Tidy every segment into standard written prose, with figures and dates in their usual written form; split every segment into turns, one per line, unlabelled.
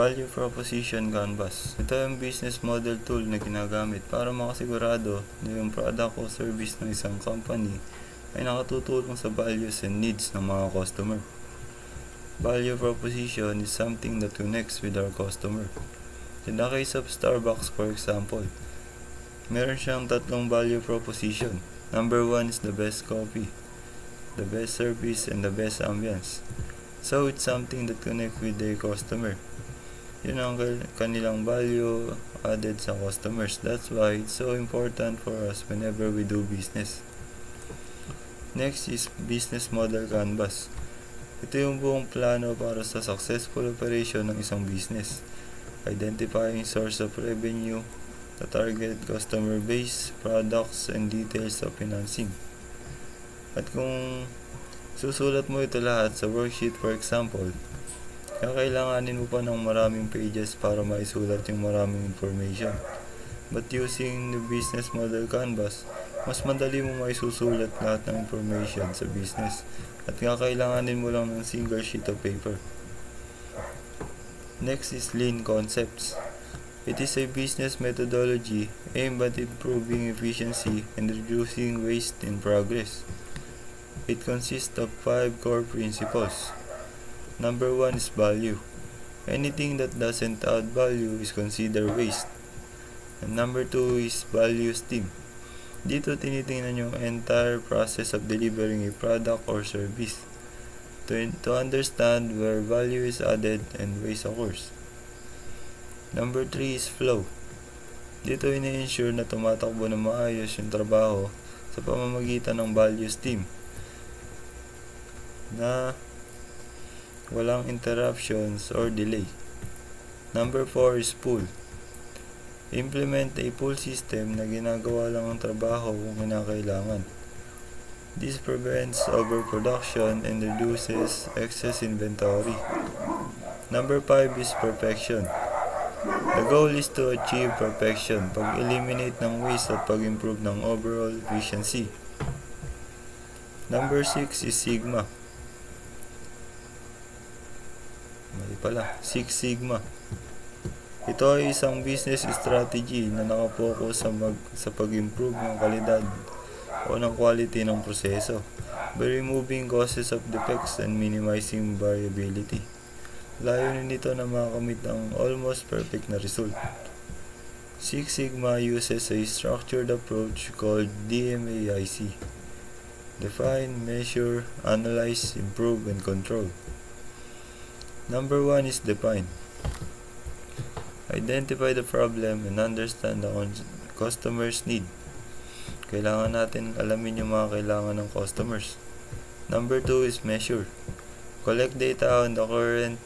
Value Proposition Canvas. Ito yung business model tool na ginagamit para makasigurado na yung product o service ng isang company ay nakatutulong sa values and needs ng mga customer. Value proposition is something that connects with our customer. In the case of Starbucks, for example, meron siyang tatlong value proposition. Number 1 is the best coffee, the best service, and the best ambience. So it's something that connects with the customer. Yun ang kanilang value added sa customers. That's why it's so important for us whenever we do business. Next is business model canvas. Ito yung buong plano para sa successful operation ng isang business. Identifying source of revenue, the target customer base, products, and details of financing. At kung susulat mo ito lahat sa worksheet, for example, kakailanganin mo pa ng maraming pages para maisulat yung maraming information. But using the business model canvas, mas madali mo maisusulat lahat ng information sa business at kakailanganin mo lang ng single sheet of paper. Next is lean concepts. It is a business methodology aimed at improving efficiency and reducing waste in progress. It consists of 5 core principles. Number 1 is value. Anything that doesn't add value is considered waste. And number 2 is value stream. Dito tinitingnan yung entire process of delivering a product or service to understand where value is added and waste occurs. Number 3 is flow. Dito ini-ensure na tumatakbo na maayos yung trabaho sa pamamagitan ng value stream na walang interruptions or delay. Number 4 is pull. Implement a pull system na ginagawa lang ang trabaho kung kinakailangan. This prevents overproduction and reduces excess inventory. Number 5 is perfection. The goal is to achieve perfection, pag-eliminate ng waste at pag-improve ng overall efficiency. Number 6 is Sigma. Six Sigma. Ito ay isang business strategy na nakapokus sa pag-improve ng kalidad o ng quality ng proseso by removing causes of defects and minimizing variability. Layunin nito na makamit ang almost perfect na result. Six Sigma uses a structured approach called DMAIC. Define, measure, analyze, improve, and control. Number 1 is define. Identify the problem and understand the customer's need. Kailangan natin alamin yung mga kailangan ng customers. Number 2 is measure. Collect data on the current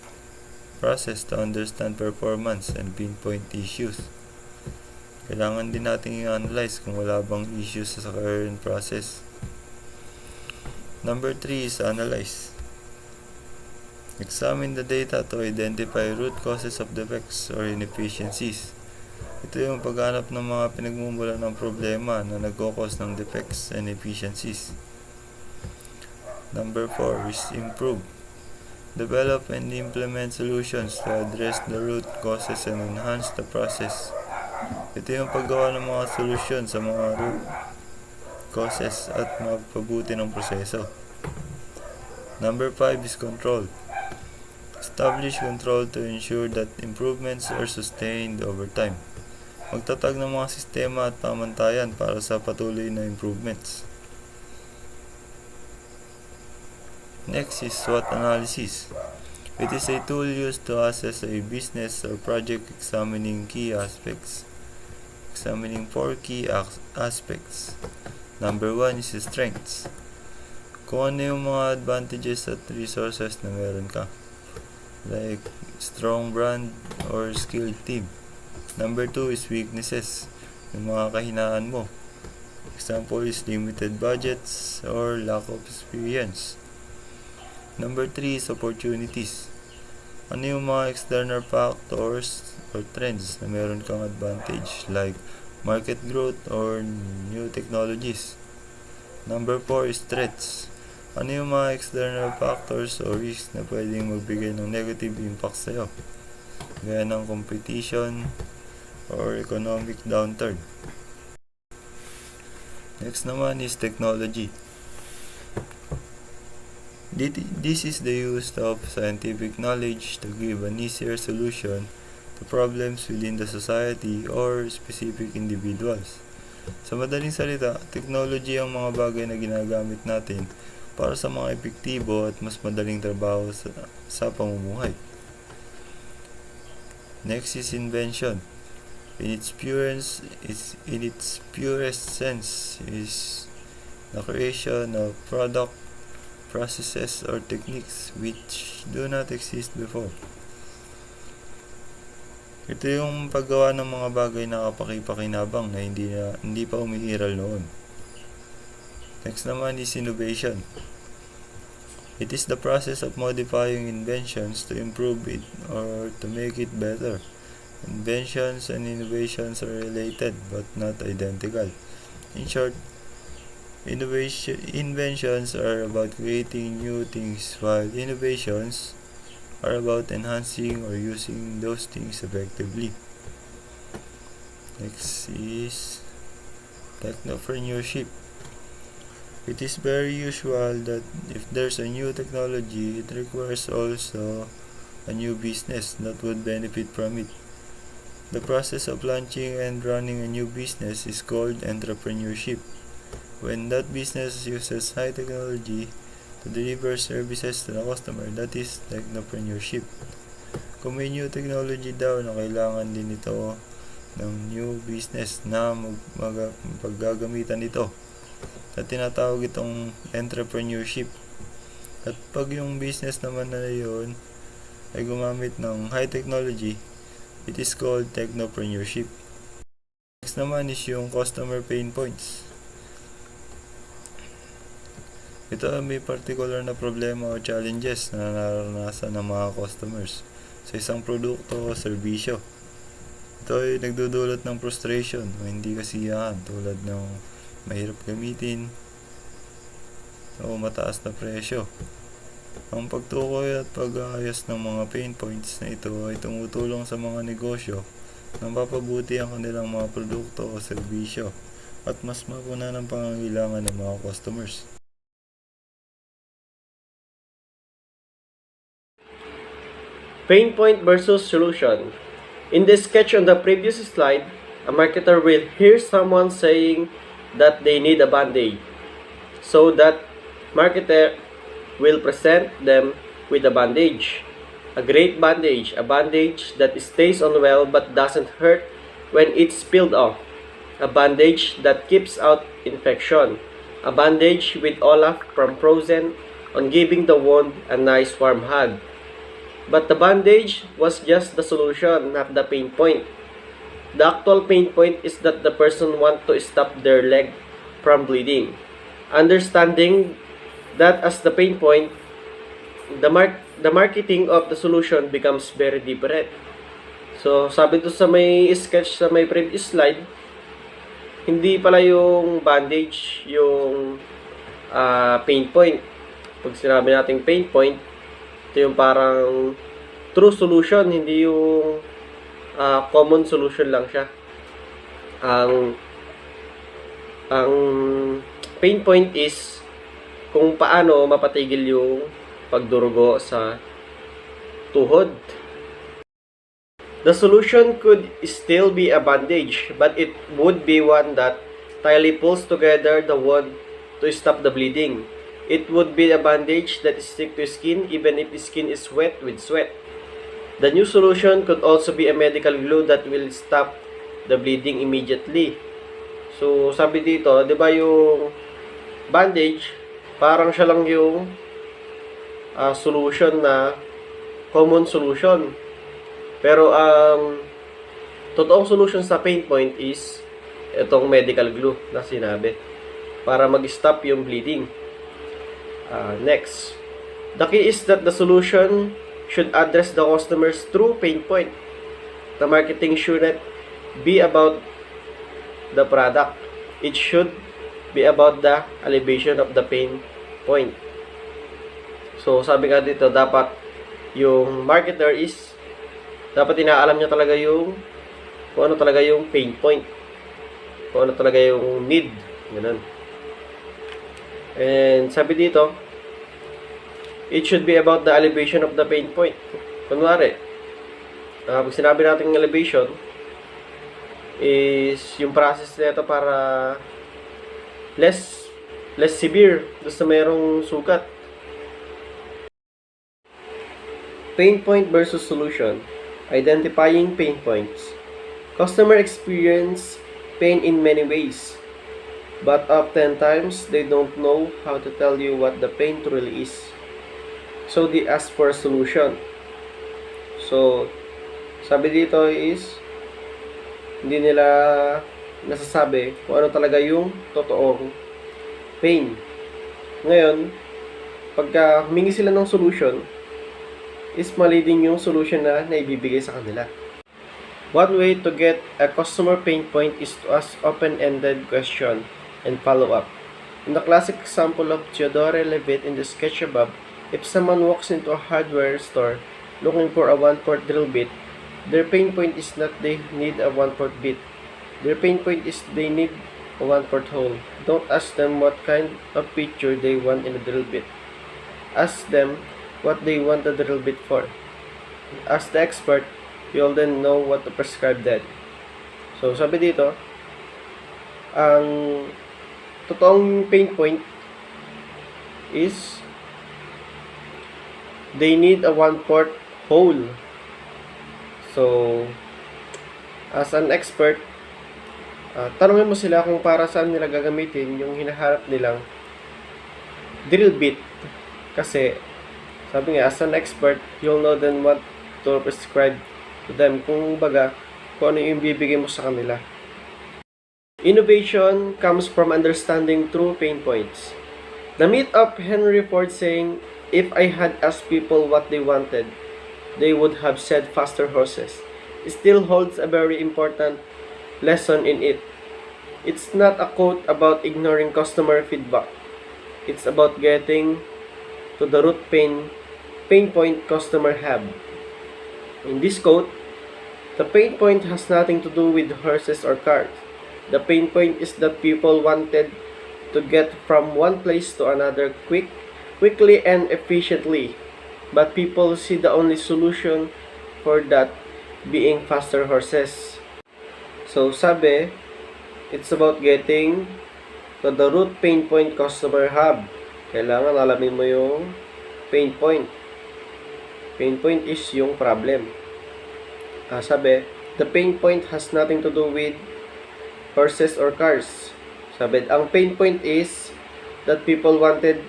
process to understand performance and pinpoint issues. Kailangan din natin i-analyze kung wala bang issues sa current process. Number 3 is analyze. Examine the data to identify root causes of defects or inefficiencies. Ito yung paghanap ng mga pinagmumulan ng problema na nagkakos ng defects and inefficiencies. Number 4 is improve. Develop and implement solutions to address the root causes and enhance the process. Ito yung paggawa ng mga solusyon sa mga root causes at magpabuti ng proseso. Number 5 is control. Establish control to ensure that improvements are sustained over time. Magtatag ng mga sistema at pamantayan para sa patuloy na improvements. Next is SWOT analysis. It is a tool used to assess a business or project examining 4 key aspects. Number 1 is strengths. Kung ano yung mga advantages at resources na meron ka, like strong brand or skilled team. Number 2 is weaknesses, yung mga kahinaan mo. Example is limited budgets or lack of experience. Number 3 is opportunities. Ano yung mga external factors or trends na meron kang advantage, like market growth or new technologies. Number 4 is threats. Ano yung mga external factors o risks na pwedeng magbigay ng negative impact sa'yo? gaya ng competition or economic downturn. Next naman is technology. This is the use of scientific knowledge to give an easier solution to problems within the society or specific individuals. Sa madaling salita, technology ang mga bagay na ginagamit natin para sa mga epektibo at mas madaling trabaho sa pamumuhay. Next is invention. In its purest sense is the creation of product, processes, or techniques which do not exist before. Ito yung paggawa ng mga bagay na kapaki-pakinabang na hindi pa umiiral noon. Next naman is innovation. It is the process of modifying inventions to improve it or to make it better. Inventions and innovations are related but not identical. In short, inventions are about creating new things, while innovations are about enhancing or using those things effectively. Next is technopreneurship. It is very usual that if there's a new technology, it requires also a new business that would benefit from it. The process of launching and running a new business is called entrepreneurship. When that business uses high technology to deliver services to the customer, that is technopreneurship. Kung may new technology daw na kailangan din ito ng new business na paggagamitan ito, at tinatawag itong entrepreneurship. At pag yung business naman na yun ay gumamit ng high technology, it is called technopreneurship. Next naman is yung customer pain points. Ito may particular na problema o challenges na naranasan ng mga customers sa isang produkto o serbisyo. Ito ay nagdudulot ng frustration o hindi kasiyahan tulad ng mahirap gamitin o mataas na presyo. Ang pagtukoy at pag-aayos ng mga pain points na ito ay tumutulong sa mga negosyo na mapapabuti ang kanilang mga produkto o serbisyo at mas mapuna ng pangangailangan ng mga customers.
Pain point versus solution. In this sketch on the previous slide, a marketer will hear someone saying that they need a band-aid. So that marketer will present them with a bandage. A great bandage, a bandage that stays on well but doesn't hurt when it's peeled off. A bandage that keeps out infection. A bandage with Olaf from Frozen on giving the wound a nice warm hug. But the bandage was just the solution, not the pain point. The actual pain point is that the person wants to stop their leg from bleeding. Understanding that as the pain point, the marketing of the solution becomes very different. So, sabi to sa may sketch sa may previous slide, hindi pala yung bandage yung pain point. Pag sinabi nating pain point, ito yung parang true solution, hindi yung common solution lang siya. Ang pain point is kung paano mapatigil yung pagdurugo sa tuhod. The solution could still be a bandage, but it would be one that tightly pulls together the wound to stop the bleeding. It would be a bandage that sticks to skin even if the skin is wet with sweat. The new solution could also be a medical glue that will stop the bleeding immediately. So, sabi dito, di ba yung bandage, parang siya lang yung solution na common solution. Pero ang totoong solution sa pain point is itong medical glue na sinabi para mag-stop yung bleeding. Next, the key is that the solution should address the customer's true pain point. The marketing shouldn't be about the product. It should be about the alleviation of the pain point. So, sabi nga dito, dapat yung marketer is Dapat inaalam niya talaga yung kung ano talaga yung pain point, kung ano talaga yung need. Ganun. And sabi dito, it should be about the elevation of the pain point. Kunwari, pag sinabi natin elevation, is yung process nito para less severe doon sa mayroong sugat. Pain point versus solution. Identifying pain points. Customer experience pain in many ways, but oftentimes they don't know how to tell you what the pain truly is. So they ask for a solution. So, sabi dito is, hindi nila nasasabi kung ano talaga yung totoong pain. Ngayon, pagka humingi sila ng solution, is mali din yung solution na naibibigay sa kanila. One way to get a customer pain point is to ask open-ended question and follow up. In the classic example of Theodore Levitt in the sketch above, if someone walks into a hardware store looking for a 1/4 drill bit, their pain point is not they need a 1/4 bit. Their pain point is they need a 1/4 hole. Don't ask them what kind of feature they want in a drill bit. Ask them what they want the drill bit for. As the expert, you'll then know what to prescribe then. So, sabi dito, ang totoong pain point is they need a 1/4 hole. So, as an expert, tanungin mo sila kung para saan nila gagamitin yung hinaharap nilang drill bit. Kasi, sabi nga, as an expert, you'll know then what to prescribe to them. Kung baga, kung ano yung bibigay mo sa kanila. Innovation comes from understanding true pain points. The myth of Henry Ford saying, if I had asked people what they wanted, they would have said faster horses, still holds a very important lesson in it. It's not a quote about ignoring customer feedback. It's about getting to the root pain point customer have. In this quote, the pain point has nothing to do with horses or cars. The pain point is that people wanted to get from one place to another quickly and efficiently. But people see the only solution for that being faster horses. So sabi, it's about getting to the root pain point customer have. Kailangan alamin mo yung pain point. Pain point is yung problem. Sabi, the pain point has nothing to do with horses or cars. Sabi, ang pain point is that people wanted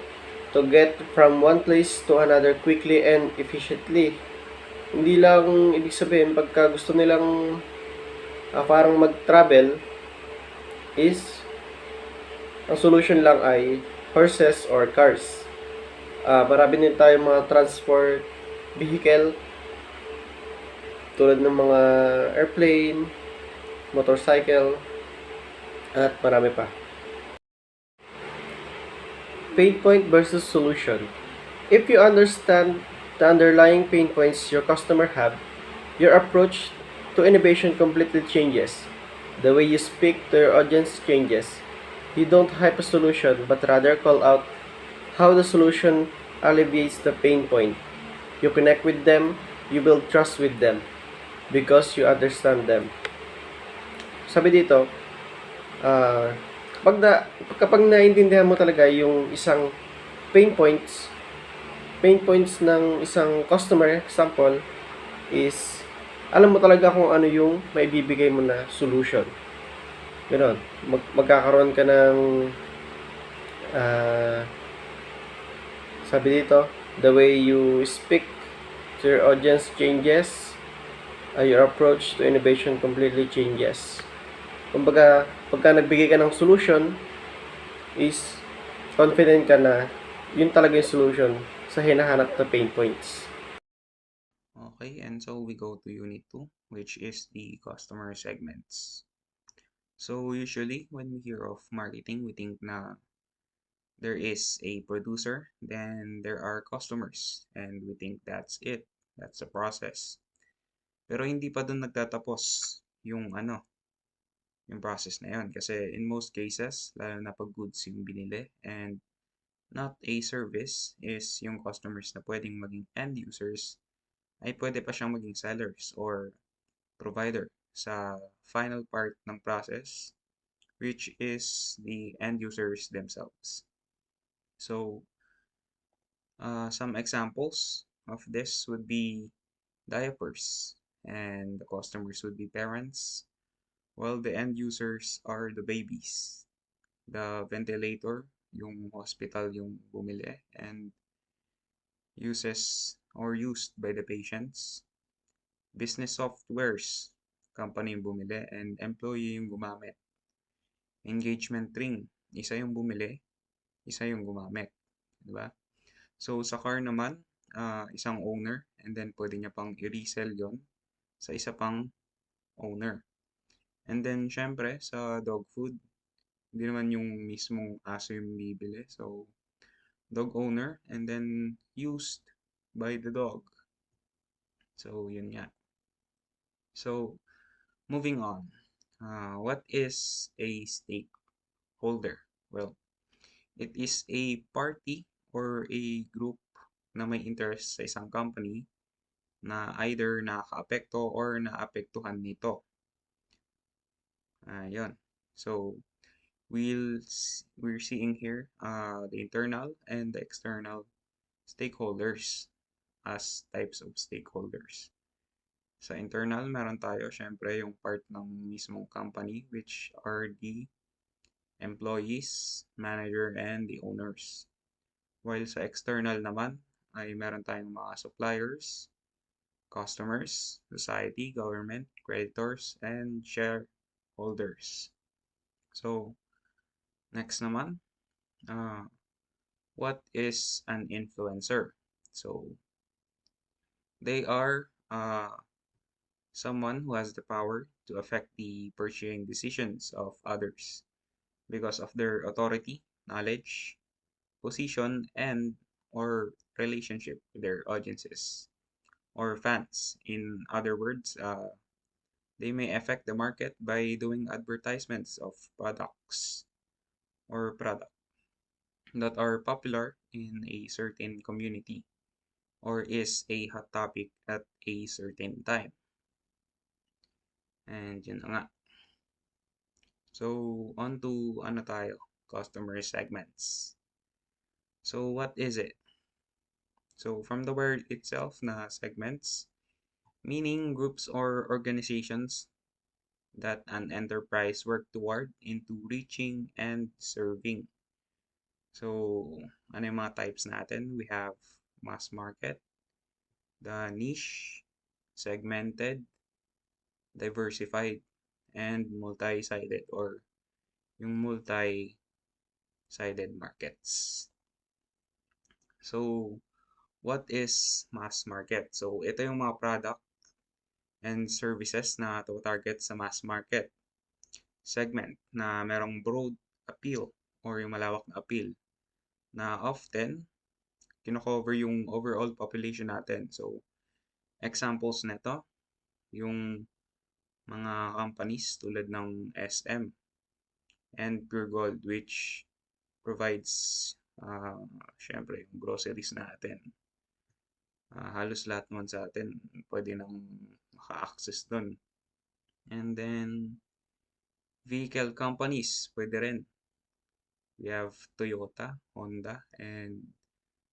to get from one place to another quickly and efficiently. Hindi lang ibig sabihin pagka gusto nilang parang mag-travel is ang solution lang ay horses or cars. Marami din tayong mga transport vehicle tulad ng mga airplane, motorcycle, at marami pa. Pain point versus solution. If you understand the underlying pain points your customer have, your approach to innovation completely changes. The way you speak to your audience changes. You don't hype a solution, but rather call out how the solution alleviates the pain point. You connect with them, you build trust with them, because you understand them. Sabi dito, kapag naintindihan mo talaga yung isang pain points ng isang customer, example, is alam mo talaga kung ano yung may bibigay mo na solution. Ganon. Magkakaroon ka ng sabi dito, the way you speak to your audience changes, your approach to innovation completely changes. Kumbaga, pagka nagbigay ka ng solution, is confident ka na yun talaga yung solution sa hinahanap na pain points.
Okay, and so we go to Unit 2, which is the customer segments. So usually, when we hear of marketing, we think na there is a producer, then there are customers, and we think that's it. That's the process. Pero hindi pa dun nagtatapos yung yung process na yun. Kasi in most cases, lalo na pag goods yung binili and not a service, is yung customers na pwedeng maging end users ay pwede pa siyang maging sellers or provider sa final part ng process, which is the end users themselves. So, some examples of this would be diapers, and the customers would be parents, while the end users are the babies. The ventilator, yung hospital yung bumili and uses or used by the patients. Business softwares, company yung bumili and employee yung gumamit. Engagement ring, isa yung bumili, isa yung gumamit. Diba? So, sa car naman, isang owner and then pwede niya pang i-resell yon sa isa pang owner. And then, syempre, sa dog food, hindi naman yung mismong aso yung bibili. So, dog owner and then used by the dog. So, yun nga. So, moving on. What is a stakeholder? Well, it is a party or a group na may interest sa isang company na either nakaka-apekto or naapektuhan nito. Yun. So, we're seeing here the internal and the external stakeholders as types of stakeholders. Sa internal, meron tayo syempre yung part ng mismong company, which are the employees, manager, and the owners. While sa external naman, ay meron tayong mga suppliers, customers, society, government, creditors, and shareholders. So, next naman, what is an influencer? So, they are someone who has the power to affect the purchasing decisions of others because of their authority, knowledge, position, and or relationship with their audiences or fans. In other words, they may affect the market by doing advertisements of products or product that are popular in a certain community or is a hot topic at a certain time. And yun na nga. So, on to customer segments. So, what is it? So, from the word itself na segments, meaning groups or organizations that an enterprise work toward into reaching and serving. So, ano yung mga types natin? We have mass market, the niche, segmented, diversified, and multi-sided or yung multi-sided markets. So, what is mass market? So, ito yung mga product and services na to-target sa mass market segment na merong broad appeal or yung malawak na appeal na often kino-cover yung overall population natin. So, examples nito, yung mga companies tulad ng SM and Pure Gold, which provides syempre yung groceries natin. Halos lahat naman sa atin pwede nang maka-access dun. And then vehicle companies, pwede rin. We have Toyota, Honda, and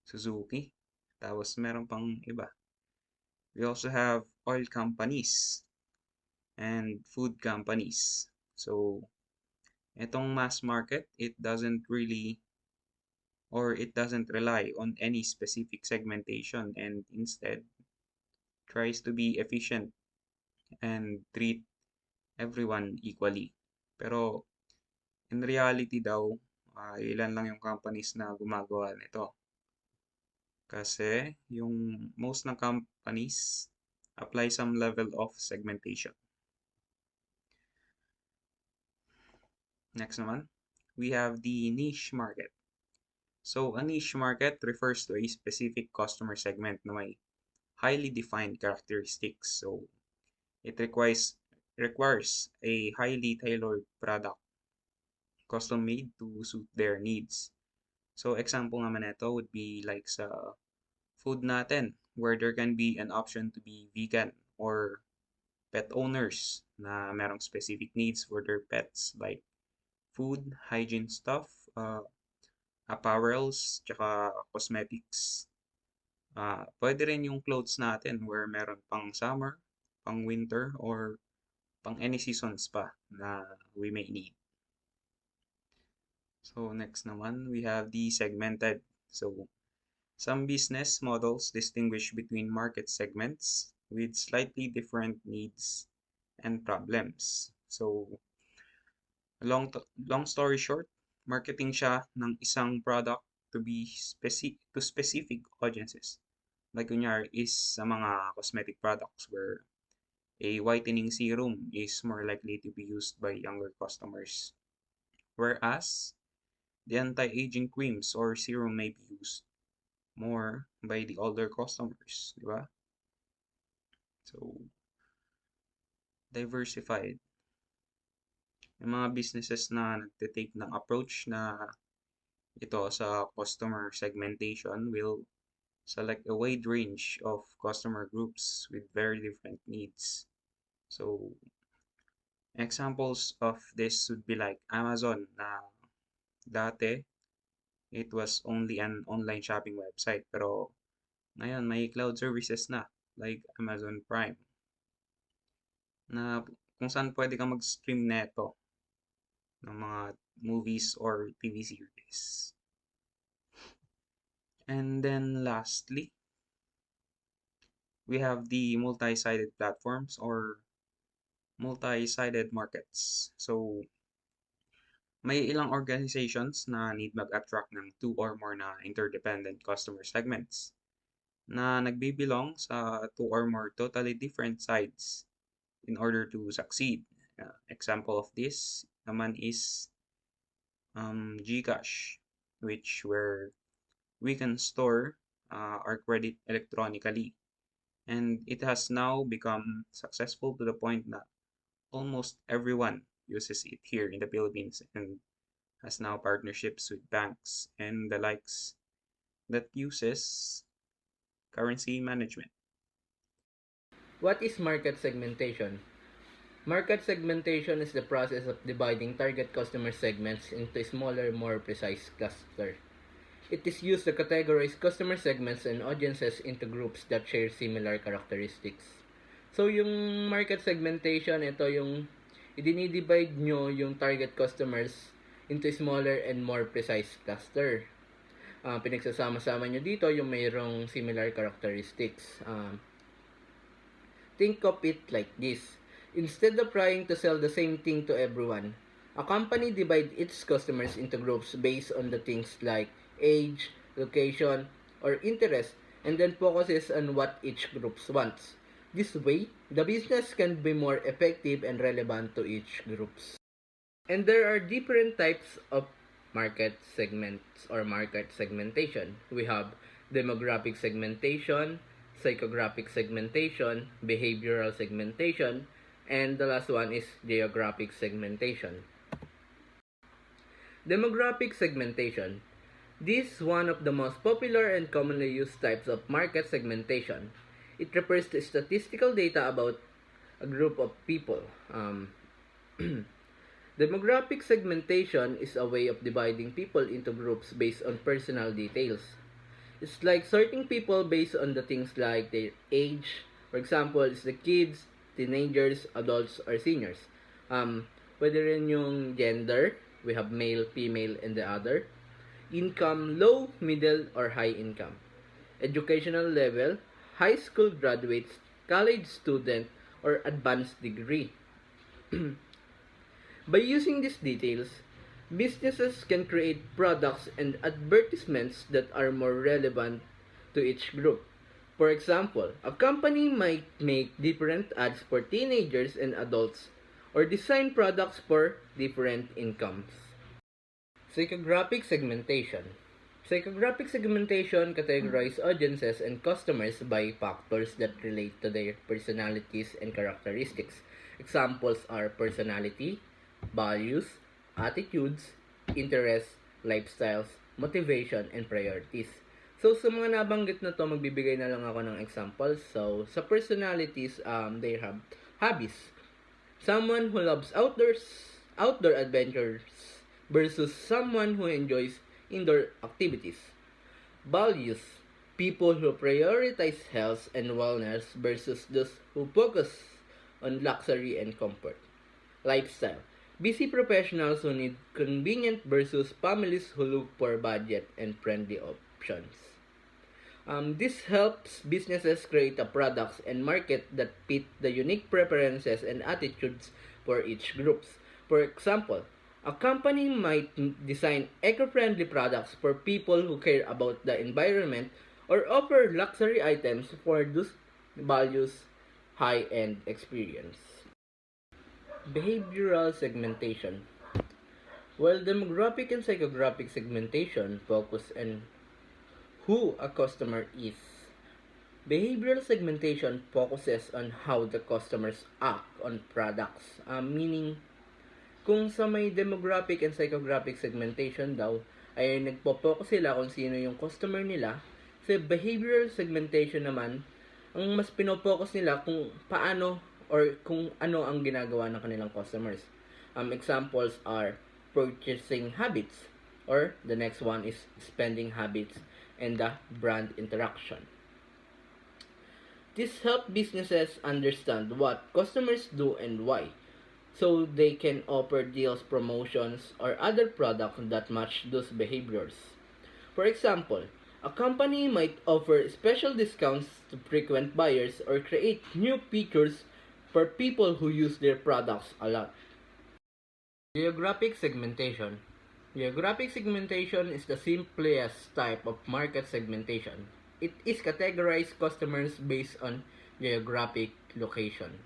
Suzuki. Tapos meron pang iba. We also have oil companies and food companies. So, itong mass market, it doesn't rely on any specific segmentation and instead tries to be efficient and treat everyone equally. Pero in reality daw, ilan lang yung companies na gumagawa nito. Kasi yung most ng companies apply some level of segmentation. Next naman, we have the niche market. So, a niche market refers to a specific customer segment na may highly defined characteristics. So, It requires a highly tailored product, custom made to suit their needs. So example naman ito would be like sa food natin, where there can be an option to be vegan, or pet owners na merong specific needs for their pets like food, hygiene stuff, apparels, tsaka cosmetics. Pwede rin yung clothes natin where meron pang summer, pang winter, or pang any seasons pa na we may need. So next naman, we have the segmented. So some business models distinguish between market segments with slightly different needs and problems. So long story short, marketing siya ng isang product to be specific audiences. Like kunyari is sa mga cosmetic products where a whitening serum is more likely to be used by younger customers. Whereas the anti-aging creams or serum may be used more by the older customers, di ba? So, diversified. Yung mga businesses na nagtitake ng approach na ito sa customer segmentation will select a wide range of customer groups with very different needs. So, examples of this would be like Amazon na dati it was only an online shopping website pero ngayon may cloud services na like Amazon Prime na kung saan pwede kang mag-stream neto ng mga movies or TV series. And then lastly, we have the multi-sided platforms or multi-sided markets. So, may ilang organizations na need mag-attract ng 2 or more na interdependent customer segments na nagbibilong sa 2 or more totally different sides in order to succeed. Example of this naman is GCash, which where we can store our credit electronically. And it has now become successful to the point that almost everyone uses it here in the Philippines and has now partnerships with banks and the likes that uses currency management.
What is market segmentation? Market segmentation is the process of dividing target customer segments into smaller, more precise clusters. It is used to categorize customer segments and audiences into groups that share similar characteristics. So, yung market segmentation, ito yung idinidivide nyo yung target customers into smaller and more precise cluster. Pinagsasama-sama nyo dito yung mayroong similar characteristics. Think of it like this. Instead of trying to sell the same thing to everyone, a company divides its customers into groups based on the things like age, location, or interest, and then focuses on what each group wants. This way, the business can be more effective and relevant to each groups. And there are different types of market segments or market segmentation. We have demographic segmentation, psychographic segmentation, behavioral segmentation, and the last one is geographic segmentation. Demographic segmentation. This is one of the most popular and commonly used types of market segmentation. It refers to statistical data about a group of people. Demographic segmentation is a way of dividing people into groups based on personal details. It's like sorting people based on the things like their age. For example, it's the kids, teenagers, adults, or seniors. Pwede rin yung gender. We have male, female, and the other. Income, low, middle, or high income. Educational level, high school graduates, college student, or advanced degree. By using these details, businesses can create products and advertisements that are more relevant to each group. For example, a company might make different ads for teenagers and adults or design products for different incomes. Psychographic segmentation. Psychographic segmentation categorizes audiences and customers by factors that relate to their personalities and characteristics. Examples are personality, values, attitudes, interests, lifestyles, motivation, and priorities. So, sa mga nabanggit na to, magbibigay na lang ako ng examples. So, sa personalities, they have hobbies. Someone who loves outdoor adventures versus someone who enjoys indoor activities. Values, people who prioritize health and wellness versus those who focus on luxury and comfort. Lifestyle, busy professionals who need convenient versus families who look for budget and friendly options. This helps businesses create a products and market that fit the unique preferences and attitudes for each groups. For example, a company might design eco-friendly products for people who care about the environment or offer luxury items for those values high-end experience. Behavioral segmentation. While demographic and psychographic segmentation focus on who a customer is, behavioral segmentation focuses on how the customers act on products, meaning kung sa may demographic and psychographic segmentation daw, ay nagpo-focus sila kung sino yung customer nila. Sa behavioral segmentation naman, ang mas pinopokus nila kung paano or kung ano ang ginagawa ng kanilang customers. Examples are purchasing habits, or the next one is spending habits, and the brand interaction. This helps businesses understand what customers do and why, so they can offer deals, promotions, or other products that match those behaviors. For example, a company might offer special discounts to frequent buyers or create new features for people who use their products a lot. Geographic segmentation. Geographic segmentation is the simplest type of market segmentation. It is categorized customers based on geographic location.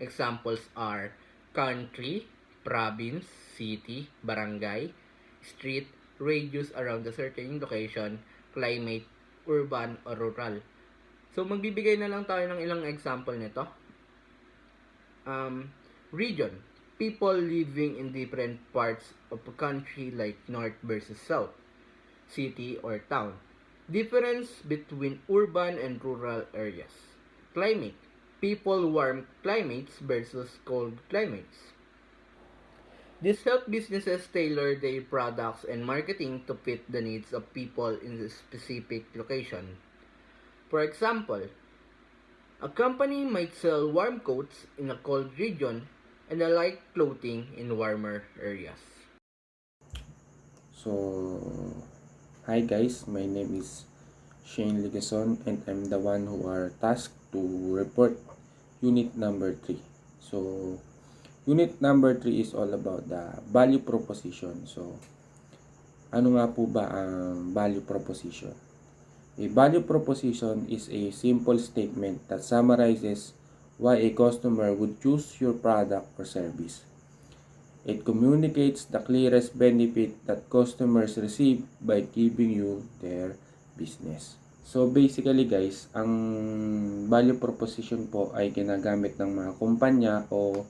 Examples are country, province, city, barangay, street, radius around a certain location, climate, urban, or rural. So, magbibigay na lang tayo ng ilang example nito. Region, people living in different parts of a country like north versus south, city or town. Difference between urban and rural areas. Climate, people warm climates versus cold climates. This helps businesses tailor their products and marketing to fit the needs of people in a specific location. For example, a company might sell warm coats in a cold region and a light clothing in warmer areas.
So, hi guys, my name is Shane Ligason and I'm the one who are tasked to report unit number 3. So, unit number 3 is all about the value proposition. So, ano nga po ba ang value proposition? A value proposition is a simple statement that summarizes why a customer would choose your product or service. It communicates the clearest benefit that customers receive by giving you their business. So basically guys, ang value proposition po ay ginagamit ng mga kumpanya o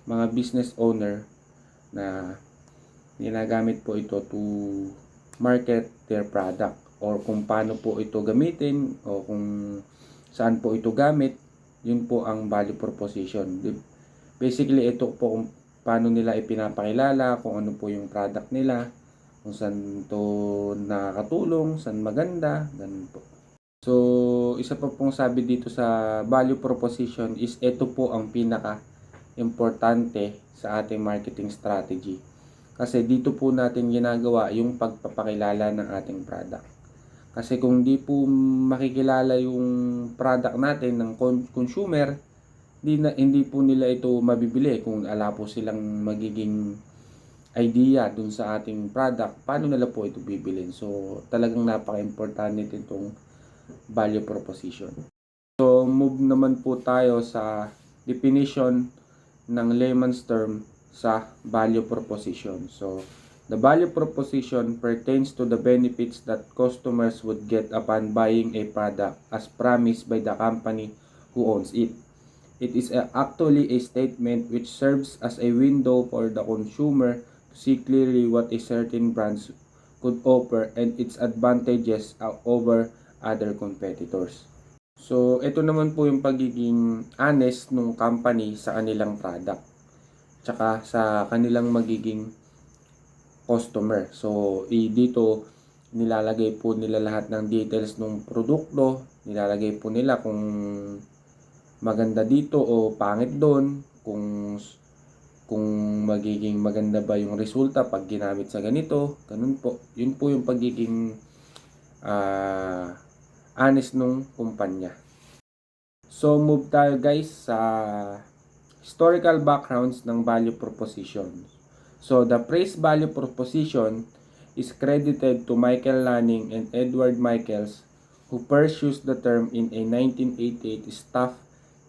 mga business owner na ginagamit po ito to market their product or kung paano po ito gamitin o kung saan po ito gamit, yun po ang value proposition. Basically, ito po kung paano nila ipinapakilala, kung ano po yung product nila, kung saan ito nakakatulong, saan maganda, ganun po. So, isa pa pong sabi dito sa value proposition is ito po ang pinaka-importante sa ating marketing strategy. Kasi dito po natin ginagawa yung pagpapakilala ng ating product. Kasi kung di po makikilala yung product natin ng consumer, hindi po nila ito mabibili. Kung ala po silang magiging idea dun sa ating product, paano nila po ito bibilin? So, talagang napaka-importante itong value proposition. So, move naman po tayo sa definition ng layman's term sa value proposition. So, The value proposition pertains to the benefits that customers would get upon buying a product as promised by the company who owns it. It is actually a statement which serves as a window for the consumer to see clearly what a certain brand could offer and its advantages over other competitors. So, ito naman po yung pagiging honest ng company sa kanilang product, tsaka sa kanilang magiging customer. So, dito nilalagay po nila lahat ng details ng produkto, nilalagay po nila kung maganda dito o pangit doon, kung magiging maganda ba yung resulta pag ginamit sa ganito, ganun po. Yun po yung pagiging honest nung kumpanya. So, move tayo guys sa historical backgrounds ng value proposition. So, the phrase value proposition is credited to Michael Lanning and Edward Michaels, who first used the term in a 1988 staff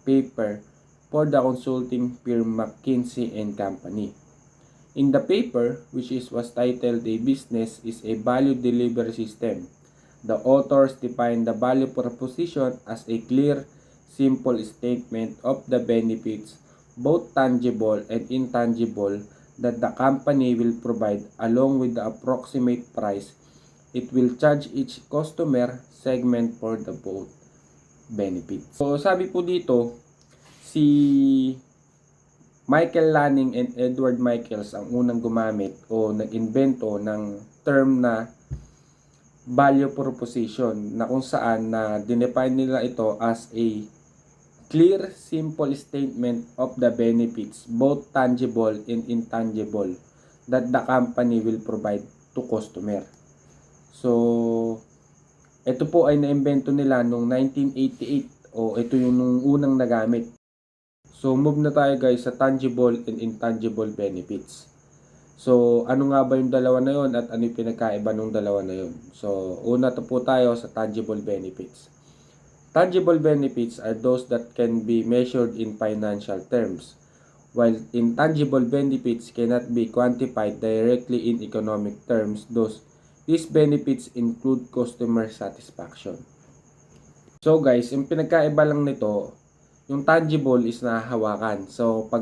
paper for the consulting firm McKinsey & Company. In the paper, was titled "A Business is a Value Delivery System," the authors defined the value proposition as a clear, simple statement of the benefits, both tangible and intangible, that the company will provide along with the approximate price it will charge each customer segment for the both benefits. So, sabi po dito, si Michael Lanning and Edward Michaels ang unang gumamit o nag-invento ng term na value proposition, na kung saan na dinefine nila ito as a clear, simple statement of the benefits, both tangible and intangible, that the company will provide to customer. So, ito po ay naimbento nila noong 1988 o ito yung nung unang nagamit. So, move na tayo guys sa tangible and intangible benefits. So, ano nga ba yung dalawa na yun at ano yung pinagkaiba ng dalawa na yun? So, una to po tayo sa tangible benefits. Tangible benefits are those that can be measured in financial terms, while intangible benefits cannot be quantified directly in economic terms. These benefits include customer satisfaction. So guys, yung pinagkaiba lang nito, yung tangible is nahahawakan. So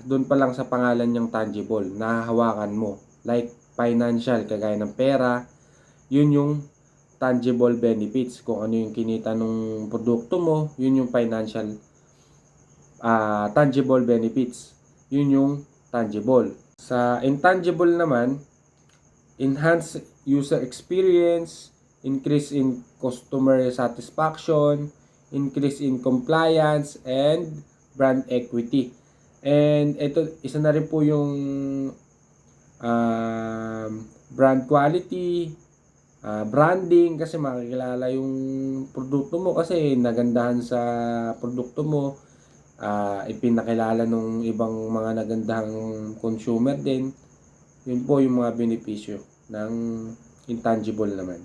doon pa lang sa pangalan niyang tangible, nahahawakan mo. Like financial, kagaya ng pera, yun yung tangible benefits. Kung ano yung kinita ng produkto mo, yun yung financial tangible benefits. Yun yung tangible. Sa intangible naman, enhance user experience, increase in customer satisfaction, increase in compliance, and brand equity. And ito, isa na rin po yung brand quality, branding, kasi makikilala yung produkto mo kasi nagandahan sa produkto mo, ipinakilala ng ibang mga nagandahang consumer din. Yun po yung mga benepisyo ng intangible naman.